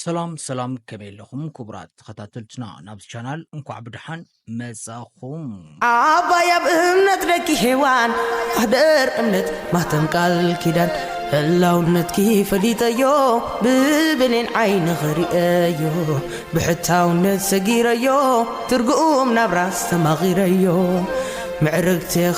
ሰላም ከመይለኹም ክቡራት ተኸታተልትና ናብዚ ቻናል እንኳዕ ብድሓን መጻኹም። አባያ በእምነት ደቂ ሔዋን አደር እምነት ማተም ቃል ኪዳን ህላውነት ፈሊጠዮ ብብሌን ዓይኒ ኸሪአዮ ብሕታውነት ሰጊረዮ ትርጉም ናብ ራስ ተማኺረዮ معركتي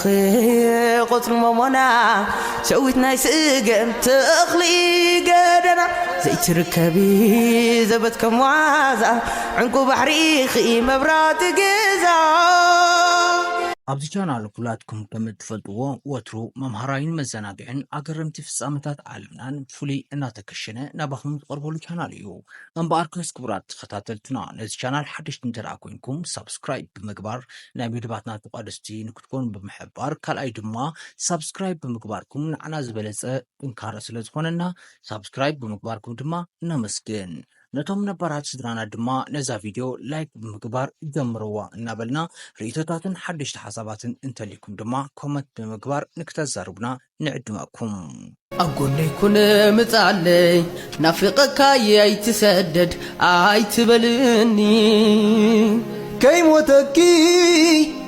قتل ممنا سويت نايس اقم تخلي قدنا زي تركبي زبتكم وعازة عنكو بحريخي مبرات قزا ኣብዚ ቻናል ኩላትኩም ከምትፈልጥዎ ወትሩ መምሃራይን መዘናግዕን ኣገረምቲ ፍጻመታት ዓለምናን ብፍሉይ እናተከሸነ ናባኹም ዝቐርበሉ ቻናል እዩ። እምበኣርከስ ክቡራት ተኸታተልትና ነዚ ቻናል ሓደሽቲ እንተደኣ ኮይንኩም ሳብስክራይብ ብምግባር ናይ መደባትና ተቋደስቲ ንክትኮኑ ብምሕባር ካልኣይ ድማ ሳብስክራይብ ብምግባርኩም ንዓና ዝበለፀ ጥንካረ ስለ ዝኾነና ሳብስክራይብ ብምግባርኩም ድማ ነመስግን። ነቶም ነባራት ስድራና ድማ ነዛ ቪድዮ ላይክ ብምግባር ጀምርዋ እናበልና ርእቶታትን ሓደሽቲ ሓሳባትን እንተሊኩም ድማ ኮመንት ብምግባር ንክተዛርቡና ንዕድመኩም። أقولي كن متعلي نافقك يتسدد تبلني كي موتكي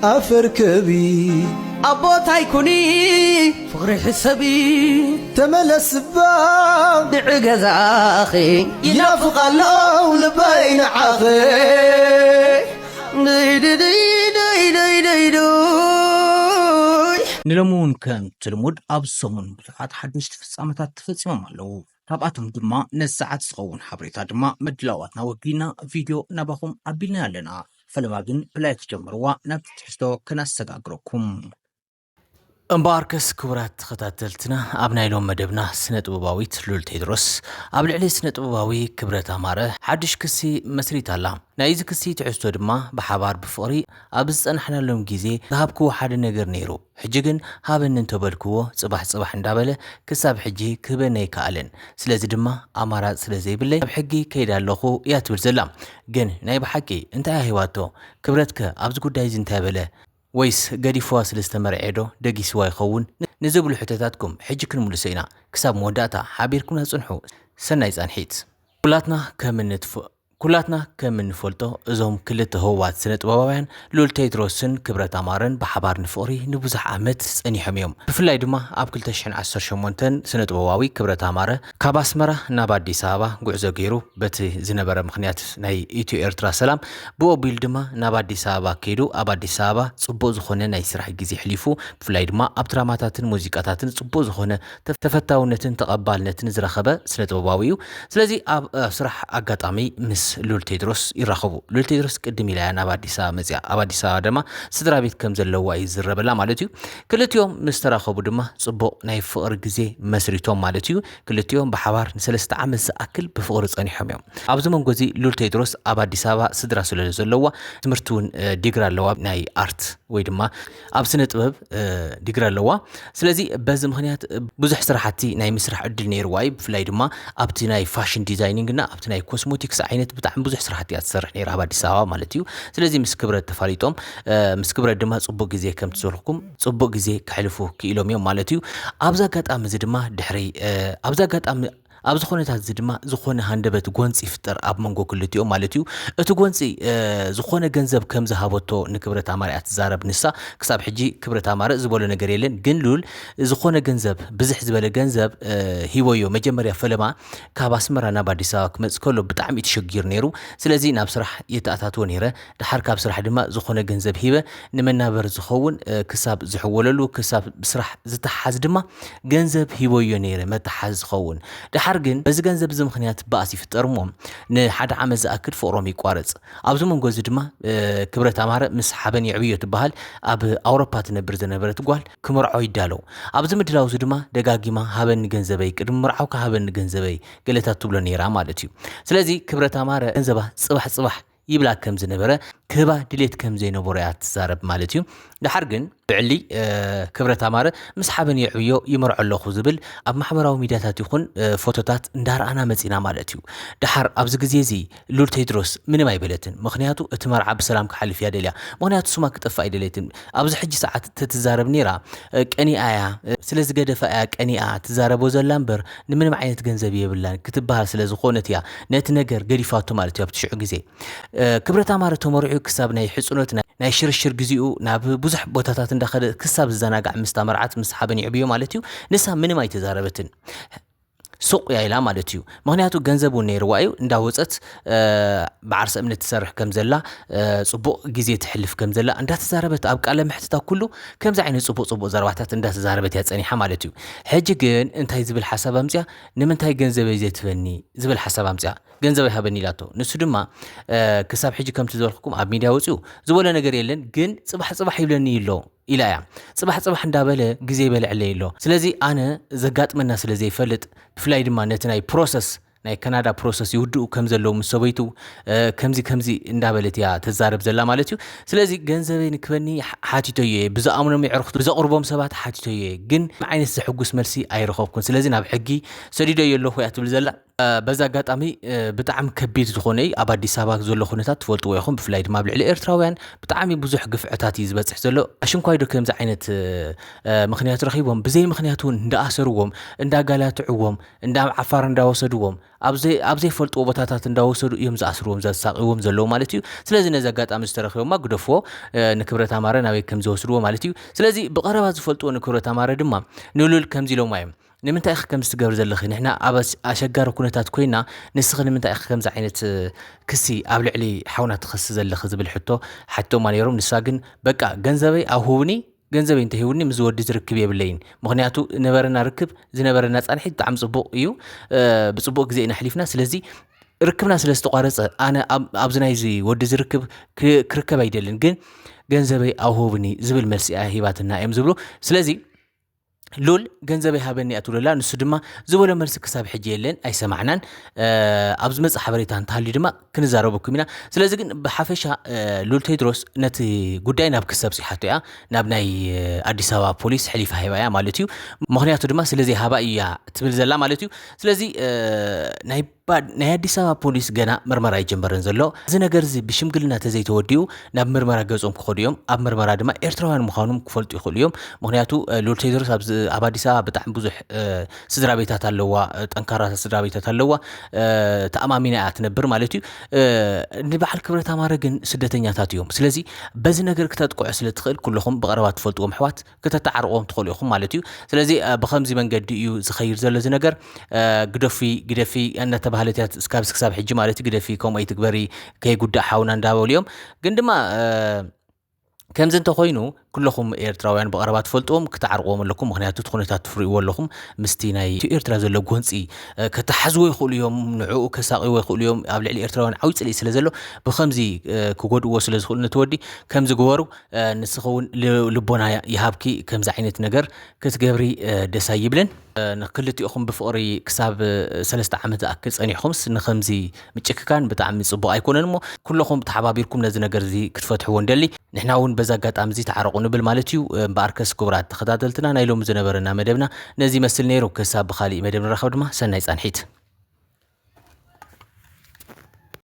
أفركبي أبوت هيكوني فغري حسبي تملس باب دعجز أخي ينافق الله لبين عخي ንለሙን ከም ትልሙድ ኣብ ሰሙን ብዙሓት ሓደሽቲ ፍጻመታት ተፈጺሞም ኣለዉ። ካብኣቶም ድማ ነዚ ሰዓት ዝኸውን ሓበሬታ ድማ መድላዋትና ወጊና ቪድዮ ናባኹም ኣቢልና ኣለና። ፈለማ ግን ብላይ ትጀምርዋ ናብ ትሕዝቶ ከናሰጋግረኩም። እምበኣርከስ ክቡራት ተኸታተልትና ኣብ ናይ ሎም መደብና ስነ ጥበባዊት ሉል ቴድሮስ ኣብ ልዕሊ ስነ ጥበባዊ ክብረት ኣማረ ሓድሽ ክሲ መስሪት ኣላ። ናይዚ ክሲ ትሕዝቶ ድማ ብሓባር ብፍቕሪ ኣብ ዝጸናሕናሎም ግዜ ዝሃብክዎ ሓደ ነገር ነይሩ። ሕጂ ግን ሃበኒ እንተበልክዎ ጽባሕ እንዳበለ ክሳብ ሕጂ ክህበነ ኣይከኣለን። ስለዚ ድማ ኣማራፅ ስለ ዘይብለይ ኣብ ሕጊ ከይዳ ኣለኹ እያ ትብል ዘላ። ግን ናይ ብሓቂ እንታይ ሂዋቶ ክብረትከ ኣብዚ ጉዳይ እዚ እንታይ በለ ወይስ ገዲፍዋ ስለ ዝተመርዐዶ ደጊስዋ ይኸውን? ንዝብሉ ሕቶታትኩም ሕጂ ክንምልሶ ኢና። ክሳብ መወዳእታ ሓቢርኩምና ጽንሑ። ሰናይ ጻንሒት። ኩላትና ከም እንፈልጦ እዞም ክልተ ህዋት ስነ ጥበባውያን ሉል ቴድሮስን ክብረት ኣማረን ብሓባር ንፍቕሪ ንብዙሕ ዓመት ጸኒሖም እዮም። ብፍላይ ድማ ኣብ 2018 ስነ ጥበባዊ ክብረት ኣማረ ካብ ኣስመራ ናብ ኣዲስ ኣበባ ጉዕዞ ገይሩ በቲ ዝነበረ ምክንያት ናይ ኢትዮ ኤርትራ ሰላም ብኦቢል ድማ ናብ ኣዲስ ኣበባ ከይዱ ኣብ ኣዲስ ኣበባ ጽቡቕ ዝኾነ ናይ ስራሕ ግዜ ሕሊፉ ብፍላይ ድማ ኣብ ድራማታትን ሙዚቃታትን ጽቡቕ ዝኾነ ተፈታውነትን ተቐባልነትን ዝረኸበ ስነ ጥበባዊ እዩ። ስለዚ ኣብ ስራሕ ኣጋጣሚ ምስ ሉል ቴድሮስ ይራኸቡ። ሉል ቴድሮስ ቅድም ኢላ ናብ ኣዲስ ኣበባ መጽያ ኣብ ኣዲስ ኣበባ ድማ ስድራ ቤት ከም ዘለዋ ይዝረበላ ማለት እዩ። ክልቲኦም ምስ ተራኸቡ ድማ ጽቡቕ ናይ ፍቕሪ ግዜ መስሪቶም ማለት እዩ። ክልቲኦም ብሓባር ን3 ዓመት ዝኣክል ብፍቕሪ ጸኒሖም እዮም። ኣብዚ መንጎ እዚ ሉል ቴድሮስ ኣብ ኣዲስ ኣበባ ስድራ ስለ ዘለዋ ትምህርቲ እውን ዲግሪ ኣለዋ ናይ ኣርት ወይ ድማ ኣብ ስነ ጥበብ ዲግሪ ኣለዋ። ስለዚ በዚ ምክንያት ብዙሕ ስራሕቲ ናይ ምስራሕ ዕድል ነይርዋ እዩ። ብፍላይ ድማ ኣብቲ ናይ ፋሽን ዲዛይኒንግ እና ኣብቲ ናይ ኮስሞቲክስ ዓይነት ብጣዕሚ ብዙሕ ስራሕቲ እያ ትሰርሕ ነይራ ኣብ ኣዲስ ኣበባ ማለት እዩ። ስለዚ ምስ ክብረት ተፋሊጦም ምስ ክብረት ድማ ጽቡቕ ግዜ ከም ትዘልኩም ጽቡቕ ግዜ ክሕልፉ ክኢሎም እዮም ማለት እዩ። ኣብዚ ኣጋጣሚ እዚ ድማ ድሕሪ ኣብዚ ኣጋጣሚ ኣብ ዝኾነታት እዚ ድማ ዝኾነ ሃንደበት ጎንፂ ይፍጠር ኣብ መንጎ ክልቲኦም ማለት እዩ። እቲ ጎንፂ ዝኾነ ገንዘብ ከም ዝሃበቶ ንክብረት ኣማረ ትዛረብ ንሳ ክሳብ ሕጂ ክብረት ኣማረ ዝበሎ ነገር የለን። ግን ሉል ዝኾነ ገንዘብ ብዙሕ ዝበለ ገንዘብ ሂቦዮ መጀመርያ ፈለማ ካብ ኣስመራ ናብ ኣዲስ ኣበባ ክመጽእ ከሎ ብጣዕሚ ተሸጊር ነይሩ። ስለዚ ናብ ስራሕ የተኣታትዎ ነይረ። ድሓር ካብ ስራሕ ድማ ዝኾነ ገንዘብ ሂበ ንመናበር ዝኸውን ክሳብ ዝሕወለሉ ክሳብ ስራሕ ዝተሓዝ ድማ ገንዘብ ሂቦዮ ነይረ መተሓዝ ዝኸውን ድሓር ግን በዚ ገንዘብ እዚ ምክንያት ባእሲ ይፍጠርሞም ንሓደ ዓመት ዝኣክል ፍቕሮም ይቋረጽ። ኣብዚ መንጎ እዚ ድማ ክብረት ኣማረ ምስ ሓበን ይዕብዮ ትበሃል ኣብ ኣውሮፓ ትነብር ዝነበረት ጓል ክምርዖ ይዳለው። ኣብዚ ምድላው እዚ ድማ ደጋጊማ ሃበን ገንዘበይ ቅድሚ ምርዓውካ ሃበን ገንዘበይ ገለታት ትብሎ ነይራ ማለት እዩ። ስለዚ ክብረት ኣማረ ገንዘባ ጽባሕ ይብላ ከም ዝነበረ ክባ ድሌት ከም ዘይነበሩ ትዛረብ ማለት እዩ ድሓር ግን ብዕሊ ክብረት ኣማረ ምስ ሓበን ይዕብዮ ይመርዖ ኣለኹ ዝብል ኣብ ማሕበራዊ ሚድያታት ይኹን ፎቶታት እንዳርኣና መፂና ማለት እዩ ድሓር ኣብዚ ግዜ እዚ ሉል ቴድሮስ ምንም ኣይበለትን ምክንያቱ እቲ መርዓ ብሰላም ክሓልፍ እያ ደልያ ምክንያቱ ስማ ክጠፋ ኣይደለይትን ኣብዚ ሕጂ ሰዓት ትዛረብ ነይራ ቀኒኣ እያ ስለዚ ገደፋ እያ ቀኒኣ ትዛረቦ ዘላ እምበር ንምንም ዓይነት ገንዘብ የብላን ክትበሃል ስለ ዝኾነት እያ ነቲ ነገር ገዲፋቶ ማለት እዩ ኣብቲ ሽዑ ግዜ ክብረት ኣማረ ተመርዑ ክሳብ ናይ ሕፁነት ናይ ሽርሽር ግዚኡ ናብ ብዙሕ ቦታታት እንዳኸደ ክሳብ ዝዘናጋዕ ምስ ተመርዓት ምስ ሓበን ይዕብዮ ማለት እዩ ንሳ ምንም ኣይተዛረበትን ሱቅ ያይላ ማለት እዩ ምክንያቱ ገንዘቡ ነይርዋ እዩ እንዳወፀት ብዓርሰ እምነት ትሰርሕ ከም ዘላ ጽቡቕ ግዜ ትሕልፍ ከም ዘላ እንዳተዛረበት ኣብ ቃለ ምሕትታ ኩሉ ከምዚ ዓይነት ጽቡቕ ዘረባታት እንዳተዛረበት ያጸኒሓ ማለት እዩ ሕጂ ግን እንታይ ዝብል ሓሳብ ኣምጽያ ንምንታይ ገንዘበይ ዘይትበኒ ዝብል ሓሳብ ኣምጽያ ገንዘበይ ሃበኒ ኢላቶ ንሱ ድማ ክሳብ ሕጂ ከም ትዘልኩኩም ኣብ ሚድያ ወፂኡ ዝበለ ነገር የለን ግን ጽባሕ ይብለኒ ኢሎ ኢላያ ጽባሕ እንዳበለ ግዜ ይበልዕለ ኢሎ ስለዚ ኣነ ዘጋጥመና ስለ ዘይፈልጥ ብፍላይ ድማ ነቲ ናይ ፕሮሰስ ናይ ካናዳ ፕሮሰስ ይውድኡ ከም ዘለው ምስ ሰበይቱ ከምዚ እንዳበለት ያ ተዛረብ ዘላ ማለት እዩ ስለዚ ገንዘበይ ንክበኒ ሓቲቶየ ብዛኣምኖም ይዕርኽቱ ብዘቕርቦም ሰባት ሓቲቶየ ግን ዓይነት ዝሕጉስ መልሲ ኣይረኸብኩን ስለዚ ናብ ሕጊ ሰዲዶየ ኣለኹ ያ ትብል ዘላ በዛ አጋጣሚ ብጣዕሚ ከቢድ ዝኾነ ኣብ አዲስ አበባ ዘሎ ኩነታት ትፈልጥዎ ይኹም ብፍላይ ድማ ብልዕሊ ኤርትራውያን ብጣዕሚ ብዙሕ ግፍዕታት ዝበፅሕ ዘሎ ኣሽንኳይዶ ከምዚ ዓይነት ምኽንያት ረኺቦም ብዘይ ምኽንያቱ እንዳኣሰርዎም እንዳጋላትዕዎም ዓፋር እንዳወሰድዎም ኣብዘይ ፈልጥዎ ቦታታት እንዳወሰዱ እዮም ዝኣስርዎም ዘሳቂዎም ዘለው ማለት እዩ ስለዚ ነዚ አጋጣሚ ዝተረኺቦማ ግደፍዎ ንክብረት ኣማረ ናበይ ከም ዝወስድዎ ማለት እዩ ስለዚ ብቀረባ ዝፈልጥዎ ንክብረት ኣማረ ድማ ንሉል ከምዚ ኢሎም እዮም ንምንታይ ከም ዝትገብር ዘለኺ ንሕና ኣብ ኣሸጋሪ ኩነታት ኮይና ንስኺ ንምንታይ ከምዚ ዓይነት ክሲ ኣብ ልዕሊ ሓውና ትኸስ ዘለኺ ዝብል ሓቶማ ነይሮም ንሳ ግን በቃ ገንዘበይ ኣሁብኒ ገንዘበይ እንተሂውኒ ምስ ወዲ ዝርክብ የብለይን ምክንያቱ ነበረና ርክብ ዝነበረና ጻንሒት ብጣዕሚ ጽቡቕ እዩ ብጽቡቕ ግዜ ኢና ሕሊፍና ስለዚ ርክብና ስለ ዝተቋረፀ ኣነ ኣብዚ ናይ ወዲ ዝርክብ ክርከብ ኣይደልን ግን ገንዘበይ ኣሁብኒ ዝብል መልሲ ሂባትና እዮም ዝብሉ ስለዚ ሉል ገንዘበይ ሃበኒ ኣትውለላ ንሱ ድማ ዝበሎ መልሲ ክሳብ ሕጂ የለን ኣይሰማዕናን ኣብዚ መጽ ሓበሬታ እንተሃልዩ ድማ ክንዛረበኩም ኢና ስለዚ ግን ብሓፈሻ ሉል ቴድሮስ ነቲ ጉዳይ ናብ ክሰብ ጽሓቶ እያ ናብ ናይ አዲስ አበባ ፖሊስ ሕሊፋ ሂባያ ማለት እዩ ምክንያቱ ድማ ስለዚ ሃባ እያ ትብል ዘላ ማለት እዩ ስለዚ ናይ አዲስ አበባ ፖሊስ ገና ምርመራ ይጀመረን ዘሎ እዚ ነገር እዚ ብሽምግልና ተዘይተወዲኡ ናብ ምርመራ ገጾም ክኸዱ እዮም ኣብ ምርመራ ድማ ኤርትራውያን ምዃኖም ክፈልጡ ይኽእሉ እዮም ምክንያቱ ሉል ቴድሮስ ኣብ አዲስ አበባ ብጣዕሚ ብዙሕ ስድራ ቤታት ኣለዋ ጠንካራ ስድራ ቤታት ኣለዋ ተኣማሚና እያ ትነብር ማለት እዩ ንበዓል ክብረት ኣማረ ግን ስደተኛታት እዮም ስለዚ በዚ ነገር ክተጥቅዑ ስለ ትኽእል ኩልኹም ብቐረባ ትፈልጥዎም ኣሕዋት ክተተዓርቆም ትኽእሉ ኢኹም ማለት እዩ ስለዚ ብኸምዚ መንገዲ እዩ ዝኸይድ ዘሎ እዚ ነገር ግደፊ እናተባህለት እያ እስካብ ሕጂ ማለት እዩ ግደፊ ከምኡ ኣይትግበሪ ከይጉዳእ ሓውና እንዳበሉ እዮም ግን ድማ ከምዚ እንተኾይኑ ኩልኹም ኤርትራውያን ብቐረባ ትፈልጥዎም ክትዓርቅዎም ኣለኩም ምክንያቱ ኩነታት ትፍርእዎ ኣለኩም ምስቲ ናይ ኤርትራ ዘሎ ጎንፂ ከተሓዝዎ ይኽእሉ እዮም ንዕኡ ከሳቂዎ ይኽእሉ እዮም ኣብ ልዕሊ ኤርትራውያን ዓብይ ፅልኢ ስለ ዘሎ ብኸምዚ ክጎድእዎ ስለ ዝኽእሉ ነትወዲ ከምዚ ግበሩ ንስኸውን ልቦና ይሃብኪ ከምዚ ዓይነት ነገር ክትገብሪ ደስ ኣይብልን ንክልቲኦኹም ብፍቕሪ ክሳብ 3 ዓመት ዝኣክል ፀኒሕኹምስ ንኸምዚ ምጭክካን ብጣዕሚ ጽቡቕ ኣይኮነን እሞ ኩልኹም ተሓባቢርኩም ነዚ ነገር እዚ ክትፈትሕዎ እንደሊ ንሕና እውን በዛ አጋጣሚ እዚ ተዓረቁ ንብል ማለት እዩ እምበኣርከስ ክቡራት ተኸታተልትና ናይ ሎሚ ዝነበረና መደብና ነዚ መስል ነይሩ ክሳብ ብኻሊእ መደብ ንራኸብ ድማ ሰናይ ጻንሒት